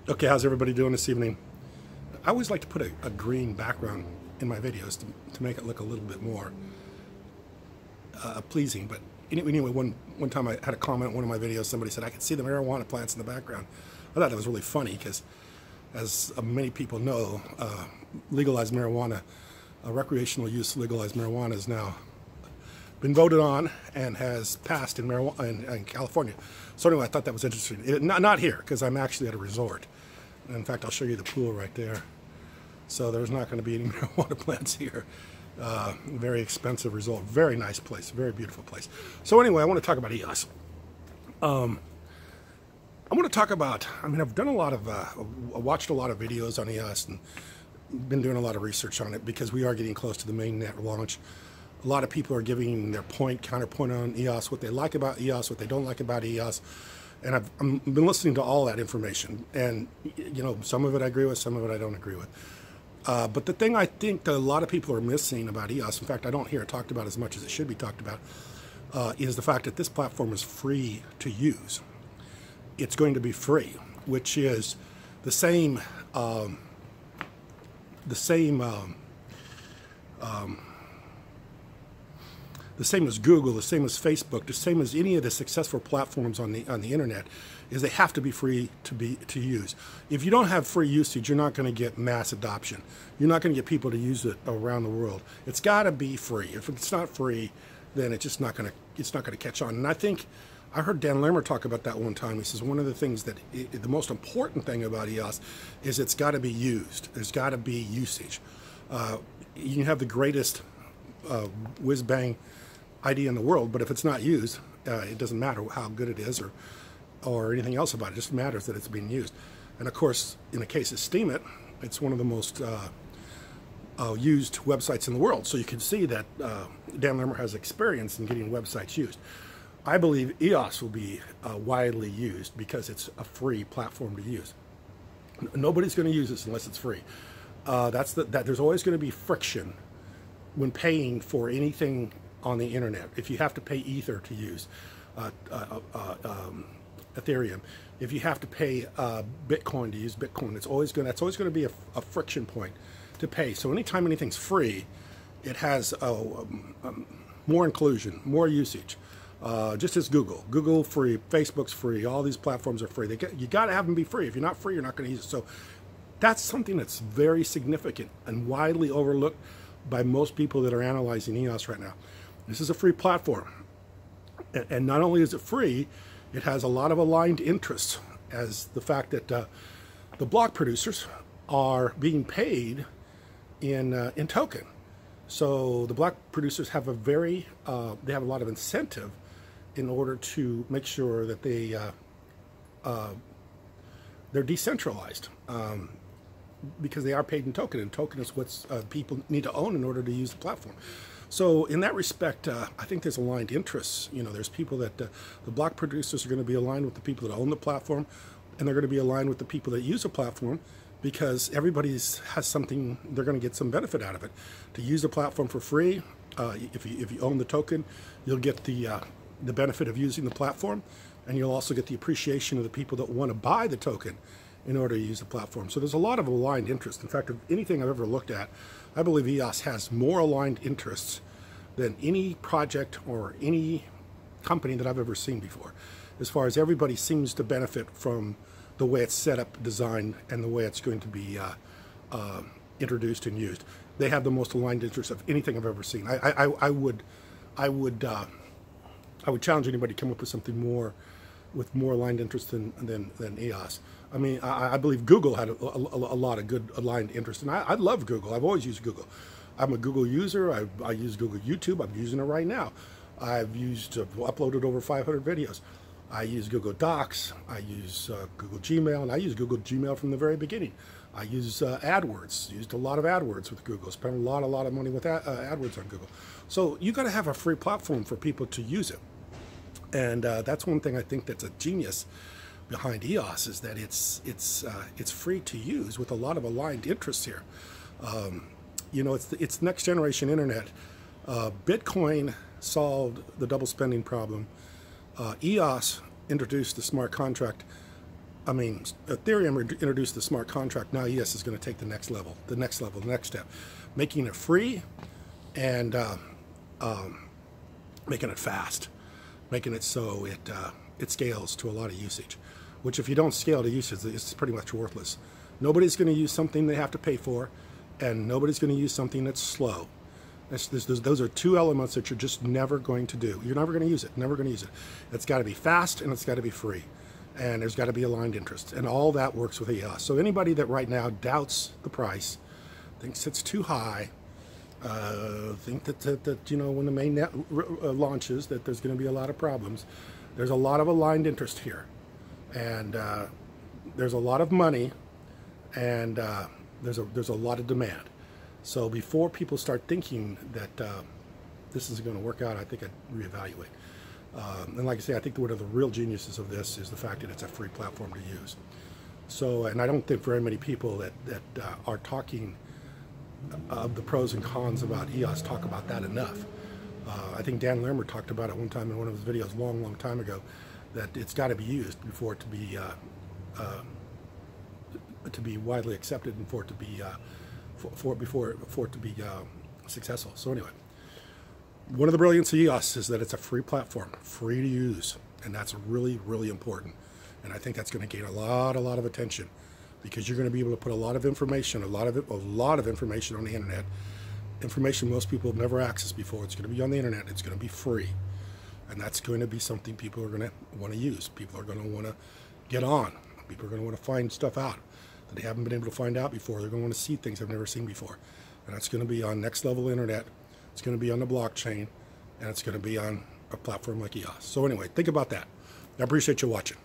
Okay, how's everybody doing this evening? I always like to put a green background in my videos to make it look a little bit more pleasing. But anyway, one time I had a comment in one of my videos. Somebody said I could see the marijuana plants in the background. I thought that was really funny because, as many people know, legalized marijuana, recreational use legalized marijuana has now been voted on and has passed in California. So anyway, I thought that was interesting. Not here, because I'm actually at a resort. In fact, I'll show you the pool right there. So there's not going to be any marijuana plants here. Very expensive resort. Very nice place. Very beautiful place. So anyway, I want to talk about EOS. I want to talk about, I've done a lot of, watched a lot of videos on EOS and been doing a lot of research on it because we are getting close to the mainnet launch. A lot of people are giving their counterpoint on EOS, what they like about EOS, what they don't like about EOS. And I've been listening to all that information. And, you know, some of it I agree with, some of it I don't agree with. But the thing I think that a lot of people are missing about EOS, in fact, I don't hear it talked about as much as it should be talked about, is the fact that this platform is free to use. It's going to be free, which is the same as Google, the same as Facebook, the same as any of the successful platforms on the internet, is they have to be free to use. If you don't have free usage, you're not going to get mass adoption. You're not going to get people to use it around the world. It's got to be free. If it's not free, then it's just not going to catch on. And I think I heard Dan Lermer talk about that one time. He says one of the things that the most important thing about EOS is it's got to be used. There's got to be usage. You can have the greatest whiz bang idea in the world, but if it's not used, it doesn't matter how good it is or anything else about it. It just matters that it's being used. And of course, in the case of Steemit, it's one of the most used websites in the world. So you can see that Dan Lermer has experience in getting websites used. I believe EOS will be widely used because it's a free platform to use. Nobody's going to use this unless it's free. There's always going to be friction when paying for anything on the internet. If you have to pay Ether to use Ethereum, if you have to pay Bitcoin to use Bitcoin, that's always going to be a friction point to pay. So anytime anything's free, it has more inclusion, more usage. Just as Google free, Facebook's free, all these platforms are free. You got to have them be free. If you're not free, you're not going to use it. So that's something that's very significant and widely overlooked by most people that are analyzing EOS right now. This is a free platform. And not only is it free, it has a lot of aligned interests, as the fact that the block producers are being paid in token. So the block producers have they have a lot of incentive in order to make sure that they're decentralized. Because they are paid in token, and token is what people need to own in order to use the platform. So in that respect, I think there's aligned interests. You know, there's people that the block producers are going to be aligned with the people that own the platform, and they're going to be aligned with the people that use the platform, because everybody has something, they're going to get some benefit out of it. To use the platform for free, if you own the token, you'll get the benefit of using the platform, and you'll also get the appreciation of the people that want to buy the token in order to use the platform. So there's a lot of aligned interest. In fact, of anything I've ever looked at, I believe EOS has more aligned interests than any project or any company that I've ever seen before. As far as everybody seems to benefit from the way it's set up, designed, and the way it's going to be introduced and used. They have the most aligned interests of anything I've ever seen. I would challenge anybody to come up with something with more aligned interest than EOS. I believe Google had a lot of good aligned interest, and I love Google. I've always used Google. I'm a Google user. I use Google YouTube. I'm using it right now. I've uploaded over 500 videos. I use Google Docs. I use Google Gmail, and I use Google Gmail from the very beginning. I use AdWords. Used a lot of AdWords with Google. Spent a lot of money with AdWords on Google. So you got to have a free platform for people to use it. And that's one thing I think that's a genius behind EOS, is that it's free to use with a lot of aligned interests here. You know, it's next generation internet. Bitcoin solved the double spending problem. EOS introduced the smart contract I mean, Ethereum introduced the smart contract. Now EOS is going to take the next level, the next step, making it free and making it fast, making it so it scales to a lot of usage. Which, if you don't scale to usage, it's pretty much worthless. Nobody's going to use something they have to pay for, and nobody's going to use something that's slow. Those are two elements that you're just never going to do. You're never going to use it. Never going to use it. It's got to be fast and it's got to be free. And there's got to be aligned interest, and all that works with EOS. So anybody that right now doubts the price, thinks it's too high, think that you know, when the main net launches, that there's going to be a lot of problems. There's a lot of aligned interest here, and there's a lot of money, and there's a lot of demand. So before people start thinking that this is going to work out, I think I'd reevaluate. And like I say, I think one of the real geniuses of this is the fact that it's a free platform to use. So, and I don't think very many people that are talking of the pros and cons about EOS talk about that enough. I think Dan Lermer talked about it one time in one of his videos long time ago, that it's got to be used before it to be widely accepted and for it to be before it to be successful. So anyway. One of the brilliance of EOS is that it's a free platform, free to use, and that's really, really important. And I think that's going to gain a lot of attention, because you're going to be able to put a lot of information, a lot of information on the internet, information most people have never accessed before. It's going to be on the internet. It's going to be free, and that's going to be something people are going to want to use. People are going to want to get on. People are going to want to find stuff out that they haven't been able to find out before. They're going to want to see things they've never seen before, and that's going to be on next level internet. It's going to be on the blockchain, and it's going to be on a platform like EOS. So anyway, think about that. I appreciate you watching.